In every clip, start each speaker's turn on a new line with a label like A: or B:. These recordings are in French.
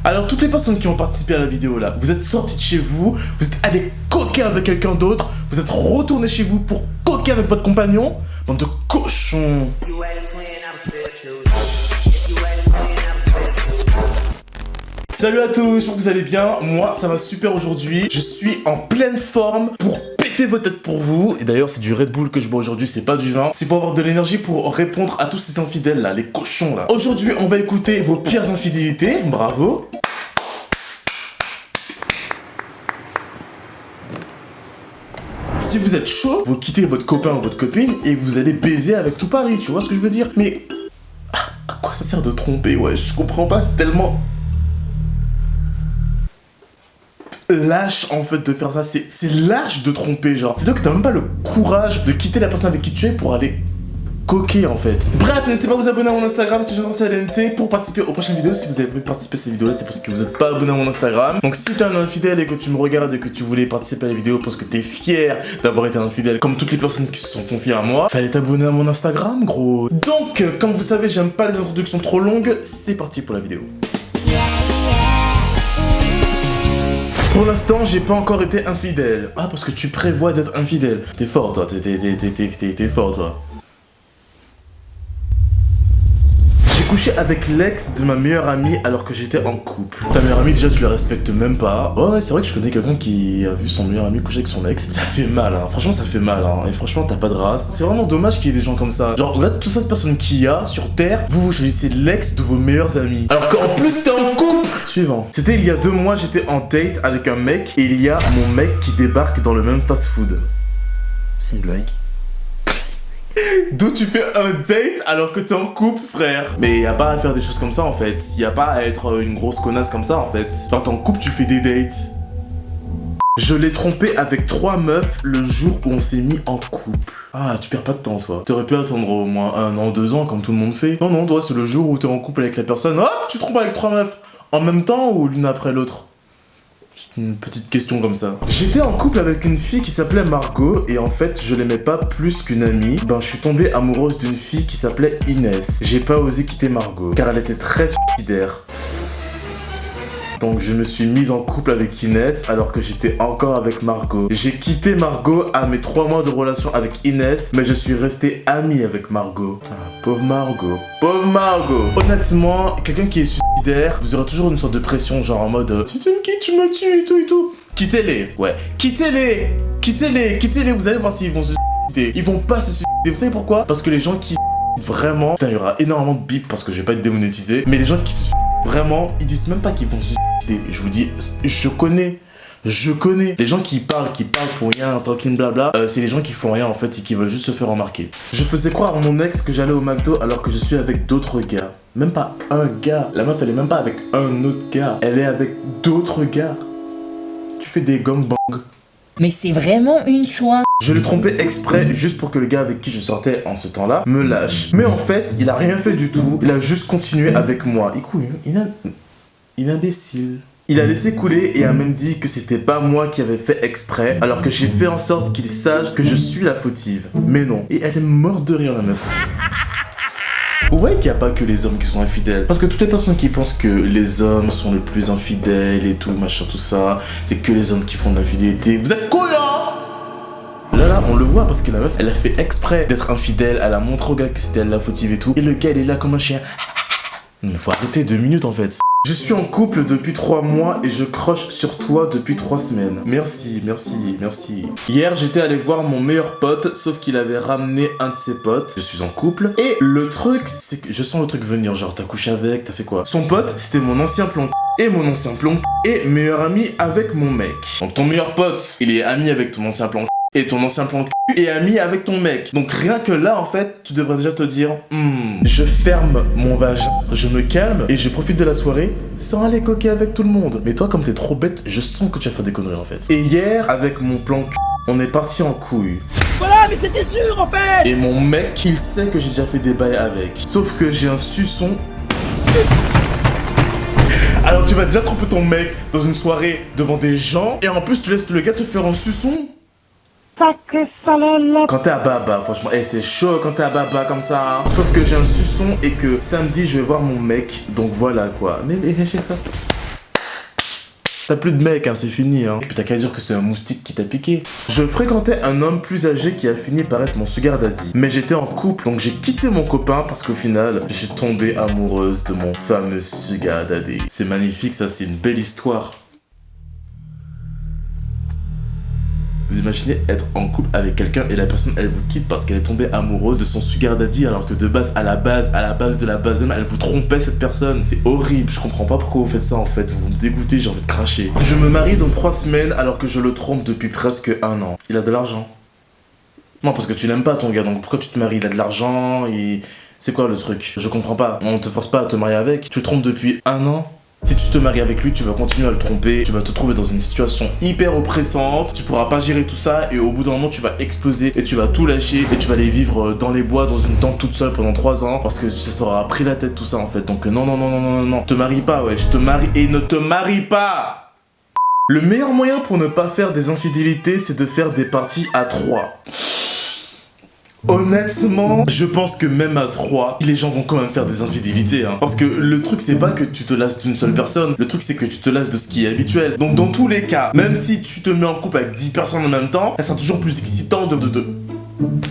A: Alors toutes les personnes qui ont participé à la vidéo là, vous êtes sortis de chez vous, vous êtes allés coquer avec quelqu'un d'autre, vous êtes retournés chez vous pour coquer avec votre compagnon, bande de cochons. Salut à tous, j'espère que vous allez bien. Moi ça va super aujourd'hui, je suis en pleine forme pour péter vos têtes pour vous. Et d'ailleurs c'est du Red Bull que je bois aujourd'hui, c'est pas du vin. C'est pour avoir de l'énergie pour répondre à tous ces infidèles là, les cochons là. Aujourd'hui on va écouter vos pires infidélités, bravo. Si vous êtes chaud, vous quittez votre copain ou votre copine et vous allez baiser avec tout Paris, tu vois ce que je veux dire? Mais à quoi ça sert de tromper? Ouais, je comprends pas, c'est tellement lâche en fait de faire ça, c'est lâche de tromper, genre. C'est-à-dire que t'as même pas le courage de quitter la personne avec qui tu es pour aller coquer en fait. Bref, n'hésitez pas à vous abonner à mon Instagram si je suis LNT pour participer aux prochaines vidéos. Si vous avez participé à cette vidéo là, c'est parce que vous n'êtes pas abonné à mon Instagram. Donc si t'es un infidèle et que tu me regardes et que tu voulais participer à la vidéo parce que t'es fier d'avoir été infidèle comme toutes les personnes qui se sont confiées à moi, fallait t'abonner à mon Instagram gros. Donc comme vous savez, j'aime pas les introductions trop longues, c'est parti pour la vidéo. Pour l'instant, j'ai pas encore été infidèle. Ah, parce que tu prévois d'être infidèle. T'es fort, toi. T'es fort, toi. J'ai couché avec l'ex de ma meilleure amie alors que j'étais en couple. Ta meilleure amie, déjà, tu la respectes même pas. Ouais, c'est vrai que je connais quelqu'un qui a vu son meilleur ami coucher avec son ex. Ça fait mal, hein. Franchement, ça fait mal, hein. Et franchement, t'as pas de race. C'est vraiment dommage qu'il y ait des gens comme ça. Genre, regarde toute cette personne qu'il y a sur Terre, vous choisissez l'ex de vos meilleurs amis. Alors qu'en plus, t'es en couple. Suivant. C'était il y a 2 mois, j'étais en date avec un mec et il y a mon mec qui débarque dans le même fast-food.
B: C'est une blague.
A: D'où tu fais un date alors que t'es en couple, frère? Mais y a pas à faire des choses comme ça en fait. Y a pas à être une grosse connasse comme ça en fait. Genre t'es en couple, tu fais des dates. Je l'ai trompé avec 3 meufs le jour où on s'est mis en couple. Ah, tu perds pas de temps, toi. T'aurais pu attendre au moins 1 an, 2 ans, comme tout le monde fait. Non, toi, c'est le jour où t'es en couple avec la personne. Hop, tu te trompes avec 3 meufs. En même temps ou l'une après l'autre? C'est une petite question comme ça. J'étais en couple avec une fille qui s'appelait Margot et en fait je l'aimais pas plus qu'une amie. Ben je suis tombé amoureuse d'une fille qui s'appelait Inès. J'ai pas osé quitter Margot car elle était très suicidaire. Donc je me suis mise en couple avec Inès alors que j'étais encore avec Margot. J'ai quitté Margot à mes 3 mois de relation avec Inès, mais je suis resté ami avec Margot. Ah, pauvre Margot. Pauvre Margot. Honnêtement, quelqu'un qui est suicidaire, vous aurez toujours une sorte de pression, genre en mode si tu me quittes, tu me tues et tout et tout. Quittez-les. Ouais. Quittez-les. Vous allez voir s'ils vont se suicider. Ils vont pas se suicider. Vous savez pourquoi? Parce que les gens qui vraiment... Putain, il y aura énormément de bip parce que je vais pas être démonétisé. Mais les gens qui se vraiment, ils disent même pas qu'ils vont se suicider. Je vous dis, je connais. Les gens qui parlent pour rien, talking blabla, c'est les gens qui font rien en fait et qui veulent juste se faire remarquer. Je faisais croire à mon ex que j'allais au McDo alors que je suis avec d'autres gars. Même pas un gars. La meuf, elle est même pas avec un autre gars. Elle est avec d'autres gars. Tu fais des gangbangs.
C: Mais c'est vraiment une choix.
A: Je l'ai trompé exprès juste pour que le gars avec qui je sortais en ce temps-là me lâche. Mais en fait, il a rien fait du tout. Il a juste continué avec moi. Écoute, il est imbécile. Il a laissé couler et a même dit que c'était pas moi qui avais fait exprès, alors que j'ai fait en sorte qu'il sache que je suis la fautive. Mais non. Et elle est morte de rire, la meuf. Vous voyez qu'il n'y a pas que les hommes qui sont infidèles. Parce que toutes les personnes qui pensent que les hommes sont les plus infidèles et tout, machin, tout ça, c'est que les hommes qui font de l'infidélité. Vous êtes cons, hein? Là, on le voit parce que la meuf, elle a fait exprès d'être infidèle. Elle a montré au gars que c'était elle la fautive et tout. Et le gars, il est là comme un chien. Il faut arrêter 2 minutes en fait. Je suis en couple depuis 3 mois et je croche sur toi depuis 3 semaines. Merci. Hier, j'étais allé voir mon meilleur pote, sauf qu'il avait ramené un de ses potes. Je suis en couple. Et le truc, c'est que je sens le truc venir. Genre, t'as couché avec, t'as fait quoi? Son pote, c'était mon ancien plan. Et mon ancien plan. Et meilleur ami avec mon mec. Donc ton meilleur pote, il est ami avec ton ancien plan. Et ton ancien plan est ami avec ton mec. Donc rien que là en fait, tu devrais déjà te dire je ferme mon vagin, je me calme et je profite de la soirée sans aller coquer avec tout le monde. Mais toi comme t'es trop bête, je sens que tu vas faire des conneries en fait. Et hier avec mon plan on est parti en couille.
C: Voilà, mais c'était sûr en fait.
A: Et mon mec, il sait que j'ai déjà fait des bails avec. Sauf que j'ai un suçon. Alors tu vas déjà tromper ton mec dans une soirée devant des gens et en plus tu laisses le gars te faire un suçon. Quand t'es à Baba, franchement, c'est chaud quand t'es à Baba comme ça. Hein. Sauf que j'ai un suçon et que samedi je vais voir mon mec, donc voilà quoi. Mais je sais pas. T'as plus de mec, hein, c'est fini, hein. Et puis t'as qu'à dire que c'est un moustique qui t'a piqué. Je fréquentais un homme plus âgé qui a fini par être mon sugar daddy. Mais j'étais en couple, donc j'ai quitté mon copain parce qu'au final, je suis tombée amoureuse de mon fameux sugar daddy. C'est magnifique, ça, c'est une belle histoire. Vous imaginez être en couple avec quelqu'un et la personne elle vous quitte parce qu'elle est tombée amoureuse de son sugar daddy alors que de base, à la base de la base même, elle vous trompait cette personne. C'est horrible, je comprends pas pourquoi vous faites ça en fait. Vous me dégoûtez, j'ai envie de cracher. Je me marie dans 3 semaines alors que je le trompe depuis presque 1 an. Il a de l'argent. Non, parce que tu l'aimes pas ton gars, donc pourquoi tu te maries? Il a de l'argent et... C'est quoi le truc? Je comprends pas. On te force pas à te marier avec. Tu le trompes depuis 1 an. Si tu te maries avec lui, tu vas continuer à le tromper, tu vas te trouver dans une situation hyper oppressante, tu pourras pas gérer tout ça et au bout d'un moment tu vas exploser et tu vas tout lâcher et tu vas aller vivre dans les bois dans une tente toute seule pendant 3 ans parce que ça t'aura pris la tête tout ça en fait. Donc non, te marie pas, ouais, je te marie et ne te marie pas. Le meilleur moyen pour ne pas faire des infidélités, c'est de faire des parties à 3. Honnêtement, je pense que même à 3, les gens vont quand même faire des infidélités, hein. Parce que le truc, c'est pas que tu te lasses d'une seule personne. Le truc, c'est que tu te lasses de ce qui est habituel. Donc, dans tous les cas, même si tu te mets en couple avec 10 personnes en même temps, ça sera toujours plus excitant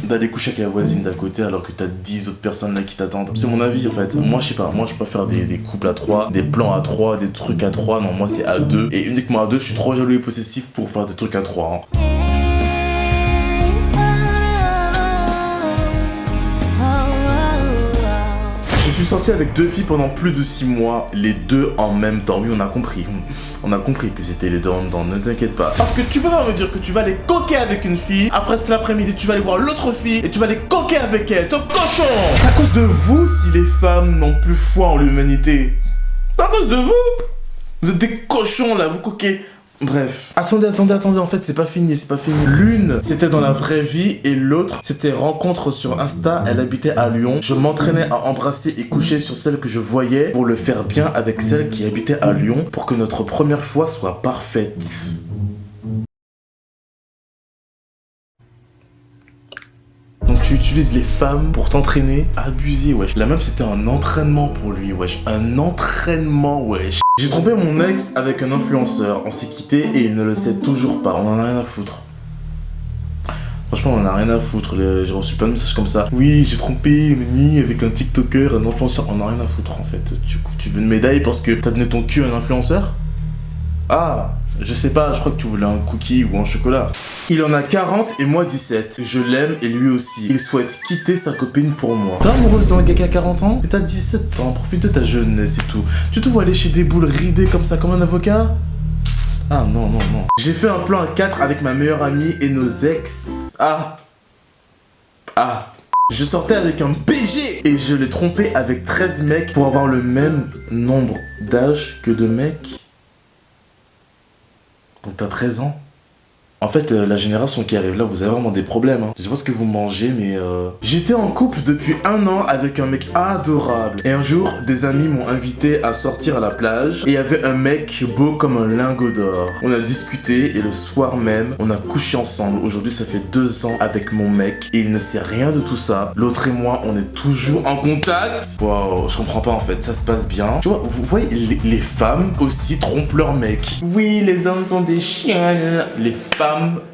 A: d'aller coucher avec la voisine d'à côté alors que t'as 10 autres personnes là qui t'attendent. C'est mon avis en fait. Moi, je sais pas. Moi, je peux faire des couples à 3, des plans à 3, des trucs à 3. Non, moi, c'est à 2. Et uniquement à 2, je suis trop jaloux et possessif pour faire des trucs à 3. Hein. Je suis sorti avec 2 filles pendant plus de 6 mois, les 2 en même temps. Oui, on a compris. On a compris que c'était les 2 en même temps, ne t'inquiète pas. Parce que tu peux pas me dire que tu vas aller coquer avec une fille, après cet après-midi tu vas aller voir l'autre fille et tu vas aller coquer avec elle. T'es un cochon! C'est à cause de vous si les femmes n'ont plus foi en l'humanité. C'est à cause de vous! Vous êtes des cochons là, vous coquez. Bref. Attendez, en fait c'est pas fini. L'une, c'était dans la vraie vie et l'autre, c'était rencontre sur Insta, elle habitait à Lyon. Je m'entraînais à embrasser et coucher sur celle que je voyais pour le faire bien avec celle qui habitait à Lyon pour que notre première fois soit parfaite. Donc tu utilises les femmes pour t'entraîner, abuser, wesh. La meuf c'était un entraînement pour lui, wesh. Un entraînement, wesh. J'ai trompé mon ex avec un influenceur, on s'est quitté et il ne le sait toujours pas, on en a rien à foutre. Franchement on en a rien à foutre, j'ai reçu plein de messages comme ça. Oui j'ai trompé Mimi avec un tiktoker, un influenceur, on en a rien à foutre en fait. Tu veux une médaille parce que t'as donné ton cul à un influenceur? Ah, je sais pas, je crois que tu voulais un cookie ou un chocolat. Il en a 40 et moi 17. Je l'aime et lui aussi. Il souhaite quitter sa copine pour moi. T'es amoureuse d'un gars qui a 40 ans? Mais t'as 17 ans, profite de ta jeunesse et tout. Tu te vois aller chez des boules ridées comme ça, comme un avocat? Ah non. J'ai fait un plan à 4 avec ma meilleure amie et nos ex. Je sortais avec un BG et je l'ai trompé avec 13 mecs pour avoir le même nombre d'âge que de mecs. Donc t'as 13 ans. En fait, la génération qui arrive là, vous avez vraiment des problèmes. Hein. Je sais pas ce que vous mangez, mais J'étais en couple depuis 1 an avec un mec adorable. Et un jour, des amis m'ont invité à sortir à la plage. Et il y avait un mec beau comme un lingot d'or. On a discuté et le soir même, on a couché ensemble. Aujourd'hui, ça fait 2 ans avec mon mec. Et il ne sait rien de tout ça. L'autre et moi, on est toujours en contact. Waouh, je comprends pas en fait, ça se passe bien. Tu vois, vous voyez, les femmes aussi trompent leur mec. Oui, les hommes sont des chiens. Les femmes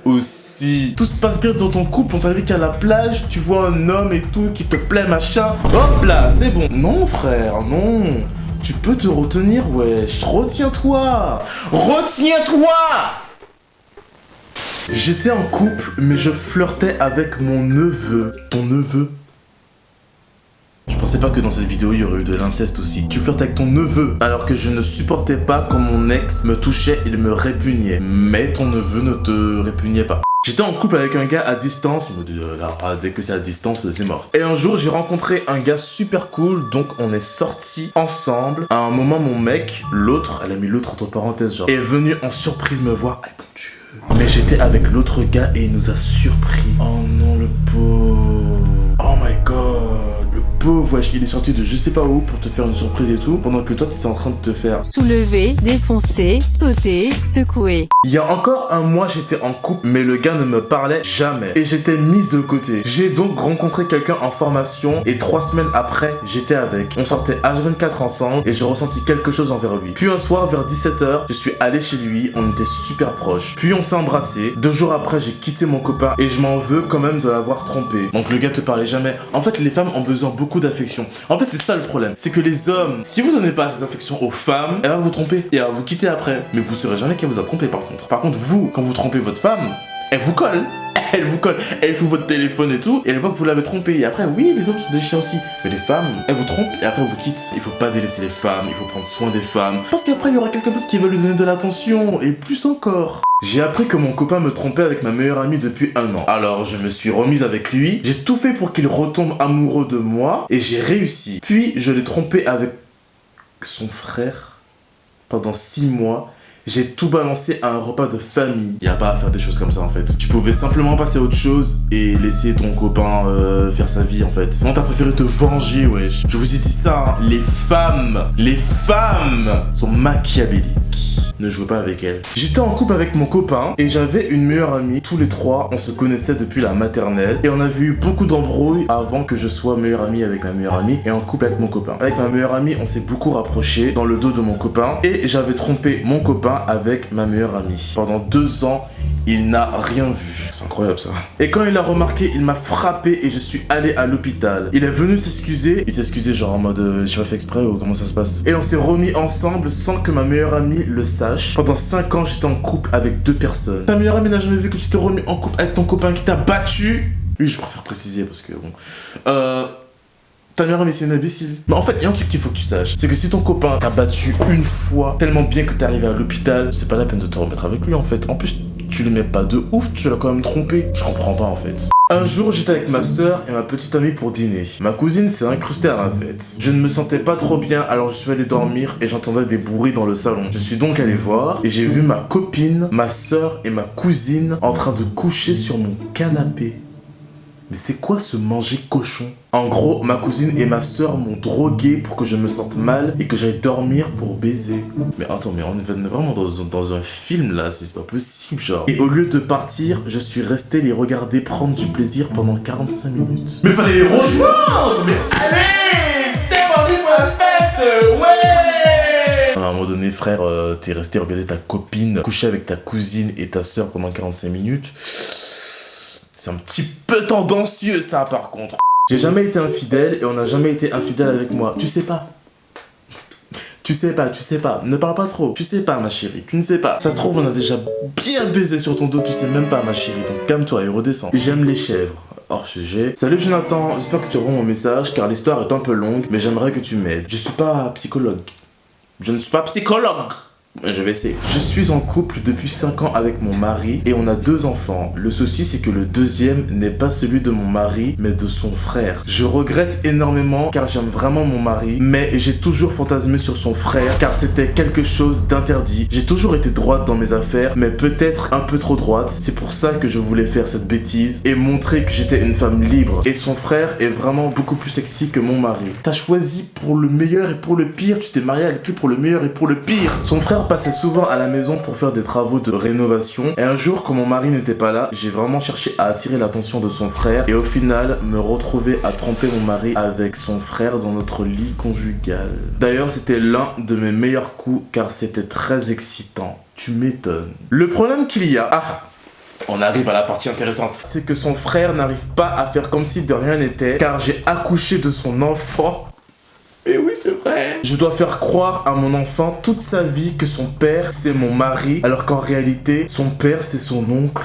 A: aussi. Tout se passe bien dans ton couple, on t'invite qu'à la plage, tu vois un homme et tout qui te plaît, machin. Hop là, c'est bon. Non, frère, non. Tu peux te retenir, wesh. Retiens-toi. J'étais en couple, mais je flirtais avec mon neveu. Ton neveu? Je pensais pas que dans cette vidéo il y aurait eu de l'inceste aussi. Tu flirtes avec ton neveu alors que je ne supportais pas quand mon ex me touchait, il me répugnait. Mais ton neveu ne te répugnait pas. J'étais en couple avec un gars à distance, dès que c'est à distance, c'est mort. Et un jour, j'ai rencontré un gars super cool, donc on est sortis ensemble. À un moment, mon mec, l'autre, elle a mis l'autre entre parenthèses, genre, est venu en surprise me voir. Ah, bon Dieu. Mais j'étais avec l'autre gars et il nous a surpris. Oh non, le pauvre. Oh my god, le pauvre. pauvre, wesh, il est sorti de je sais pas où pour te faire une surprise et tout, pendant que toi t'étais en train de te faire
D: soulever, défoncer, sauter, secouer.
A: Il y a encore un mois, j'étais en couple, mais le gars ne me parlait jamais. Et j'étais mise de côté. J'ai donc rencontré quelqu'un en formation, et 3 semaines après, j'étais avec. On sortait H24 ensemble, et je ressentis quelque chose envers lui. Puis un soir, vers 17h, je suis allé chez lui, on était super proches. Puis on s'est embrassés. 2 jours après, j'ai quitté mon copain, et je m'en veux quand même de l'avoir trompé. Donc le gars te parlait jamais. En fait, les femmes ont besoin beaucoup d'affection. En fait, c'est ça le problème. C'est que les hommes, si vous donnez pas assez d'affection aux femmes, elle va vous tromper, et elle va vous quitter après. Mais vous saurez jamais qu'elle vous a trompé par contre. Par contre, vous, quand vous trompez votre femme, elle vous colle. Elle vous colle, elle fout votre téléphone et tout, et elle voit que vous l'avez trompé. Et après, oui, les hommes sont des chiens aussi. Mais les femmes, elles vous trompent et après, elles vous quittent. Il faut pas délaisser les femmes, il faut prendre soin des femmes. Parce qu'après, il y aura quelqu'un d'autre qui va lui donner de l'attention, et plus encore. J'ai appris que mon copain me trompait avec ma meilleure amie depuis 1 an. Alors, je me suis remise avec lui, j'ai tout fait pour qu'il retombe amoureux de moi, et j'ai réussi. Puis, je l'ai trompé avec son frère pendant 6 mois. J'ai tout balancé à un repas de famille. Y a pas à faire des choses comme ça en fait. Tu pouvais simplement passer à autre chose et laisser ton copain faire sa vie en fait. Non, t'as préféré te venger, wesh. Je vous ai dit ça, hein. Les femmes sont machiavéliques. Ne jouez pas avec elles. J'étais en couple avec mon copain et j'avais une meilleure amie. Tous les 3, on se connaissait depuis la maternelle et on avait eu beaucoup d'embrouilles avant que je sois meilleure amie avec ma meilleure amie et en couple avec mon copain. Avec ma meilleure amie, on s'est beaucoup rapprochés dans le dos de mon copain et j'avais trompé mon copain avec ma meilleure amie. Pendant 2 ans, il n'a rien vu. C'est incroyable ça. Et quand il a remarqué, il m'a frappé et je suis allé à l'hôpital. Il est venu s'excuser. Il s'est excusé genre en mode j'ai pas fait exprès ou comment ça se passe. Et on s'est remis ensemble sans que ma meilleure amie le sache. Pendant 5 ans, j'étais en couple avec 2 personnes. Ta meilleure amie n'a jamais vu que tu t'es remis en couple avec ton copain qui t'a battu. Oui, je préfère préciser parce que bon. Ta meilleure amie c'est une imbécile. Mais en fait, il y a un truc qu'il faut que tu saches. C'est que si ton copain t'a battu une fois, tellement bien que t'es arrivé à l'hôpital, c'est pas la peine de te remettre avec lui en fait. En plus, tu l'aimais pas de ouf, tu l'as quand même trompé. Je comprends pas en fait. Un jour, j'étais avec ma soeur et ma petite amie pour dîner. Ma cousine s'est incrustée à ma fête. Je ne me sentais pas trop bien, alors je suis allé dormir et j'entendais des bruits dans le salon. Je suis donc allé voir et j'ai vu ma copine, ma soeur et ma cousine en train de coucher sur mon canapé. Mais c'est quoi ce manger cochon? En gros, ma cousine et ma soeur m'ont drogué pour que je me sente mal et que j'aille dormir pour baiser. Mais attends, mais on est vraiment dans un film là, c'est pas possible genre. Et au lieu de partir, je suis resté les regarder prendre du plaisir pendant 45 minutes. Mais fallait les rejoindre! Mais allez! C'est parti pour la fête! Ouais! À un moment donné, frère, t'es resté regarder ta copine coucher avec ta cousine et ta soeur pendant 45 minutes. C'est un petit peu tendancieux ça par contre. J'ai jamais été infidèle et on n'a jamais été infidèle avec moi. Tu sais pas. Tu sais pas. Ne parle pas trop. Tu sais pas ma chérie, tu ne sais pas. Ça se trouve on a déjà bien baisé sur ton dos, tu sais même pas ma chérie. Donc calme-toi et redescends. J'aime les chèvres. Hors sujet. Salut Jonathan, j'espère que tu auras mon message car l'histoire est un peu longue mais j'aimerais que tu m'aides. Je suis pas psychologue. Je ne suis pas psychologue. Je vais essayer. Je suis en couple depuis 5 ans avec mon mari et on a 2 enfants. Le souci c'est que le deuxième n'est pas celui de mon mari mais de son frère. Je regrette énormément car j'aime vraiment mon mari mais j'ai toujours fantasmé sur son frère car c'était quelque chose d'interdit. J'ai toujours été droite dans mes affaires mais peut-être un peu trop droite. C'est pour ça que je voulais faire cette bêtise et montrer que j'étais une femme libre. Et son frère est vraiment beaucoup plus sexy que mon mari. T'as choisi pour le meilleur et pour le pire. Tu t'es marié avec lui pour le meilleur et pour le pire. Son frère passait souvent à la maison pour faire des travaux de rénovation et un jour quand mon mari n'était pas là, j'ai vraiment cherché à attirer l'attention de son frère et au final me retrouver à tromper mon mari avec son frère dans notre lit conjugal. D'ailleurs c'était l'un de mes meilleurs coups car c'était très excitant. Tu m'étonnes. Le problème qu'il y a... On arrive à la partie intéressante. C'est que son frère n'arrive pas à faire comme si de rien n'était car j'ai accouché de son enfant. Et oui, c'est vrai. Je dois faire croire à mon enfant toute sa vie que son père, c'est mon mari, alors qu'en réalité, son père, c'est son oncle.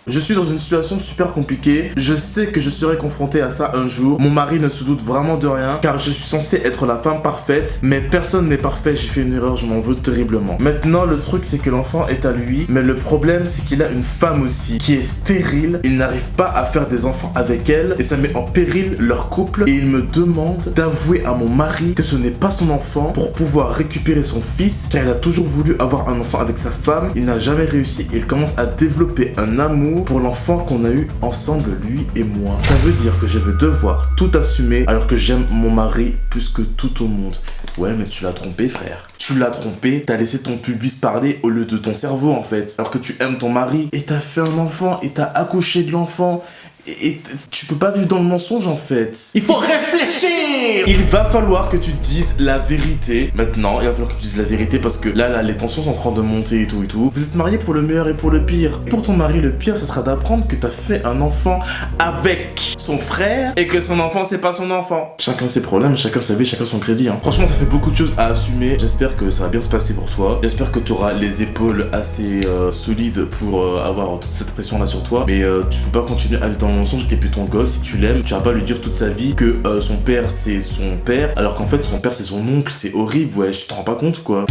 A: Je suis dans une situation super compliquée. Je sais que je serai confronté à ça un jour. Mon mari ne se doute vraiment de rien car je suis censé être la femme parfaite. Mais personne n'est parfait, j'ai fait une erreur, je m'en veux terriblement. Maintenant, le truc c'est que l'enfant est à lui. Mais le problème c'est qu'il a une femme aussi qui est stérile. Il n'arrive pas à faire des enfants avec elle. Et ça met en péril leur couple. Et il me demande d'avouer à mon mari que ce n'est pas son enfant pour pouvoir récupérer son fils. Car il a toujours voulu avoir un enfant avec sa femme. Il n'a jamais réussi. Il commence à développer un amour d'amour pour l'enfant qu'on a eu ensemble, lui et moi. Ça veut dire que je vais devoir tout assumer alors que j'aime mon mari plus que tout au monde. Ouais, mais tu l'as trompé, frère. Tu l'as trompé, t'as laissé ton pubis parler au lieu de ton cerveau, en fait. Alors que tu aimes ton mari, et t'as fait un enfant, et t'as accouché de l'enfant. Et tu peux pas vivre dans le mensonge en fait. Il faut réfléchir. Il va falloir que tu dises la vérité. Maintenant, il va falloir que tu dises la vérité parce que là, les tensions sont en train de monter et tout et tout. Vous êtes mariés pour le meilleur et pour le pire. Pour ton mari, le pire, ce sera d'apprendre que t'as fait un enfant avec son frère et que son enfant, c'est pas son enfant. Chacun ses problèmes, chacun sa vie, chacun son crédit. Hein. Franchement, ça fait beaucoup de choses à assumer. J'espère que ça va bien se passer pour toi. J'espère que tu auras les épaules assez solides pour avoir toute cette pression là sur toi. Mais tu peux pas continuer à vivre dans le mensonge. Et puis ton gosse, si tu l'aimes, tu vas pas lui dire toute sa vie que son père c'est son père, alors qu'en fait son père c'est son oncle. C'est horrible, ouais, tu te rends pas compte quoi.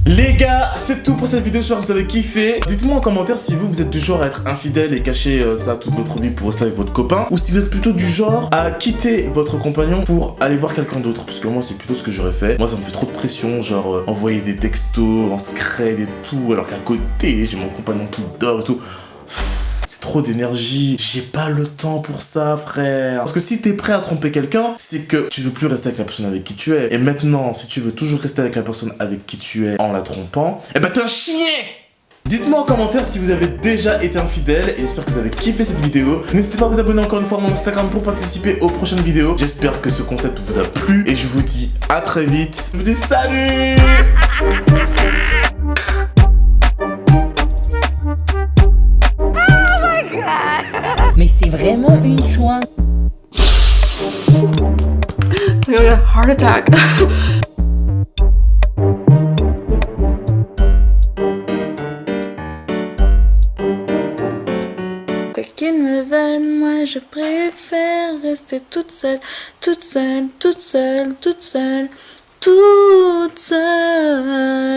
A: Les gars, c'est tout pour cette vidéo, j'espère que vous avez kiffé. Dites-moi en commentaire si vous êtes du genre à être infidèle et cacher ça toute votre vie pour rester avec votre copain, ou si vous êtes plutôt du genre à quitter votre compagnon pour aller voir quelqu'un d'autre, parce que moi c'est plutôt ce que j'aurais fait. Moi ça me fait trop de pression, genre envoyer des textos en scred et tout, alors qu'à côté j'ai mon compagnon qui dort et tout. C'est trop d'énergie, j'ai pas le temps pour ça, frère. Parce que si t'es prêt à tromper quelqu'un, c'est que tu veux plus rester avec la personne avec qui tu es. Et maintenant, si tu veux toujours rester avec la personne avec qui tu es en la trompant, eh ben t'es un chien. Dites-moi en commentaire si vous avez déjà été infidèle et j'espère que vous avez kiffé cette vidéo. N'hésitez pas à vous abonner encore une fois à mon Instagram pour participer aux prochaines vidéos. J'espère que ce concept vous a plu et je vous dis à très vite. Je vous dis salut.
C: Mais c'est vraiment une chouin.
E: I'm gonna get a heart attack.
F: Quoi qu'ils me veulent, moi je préfère rester toute seule, toute seule, toute seule, toute seule, toute seule.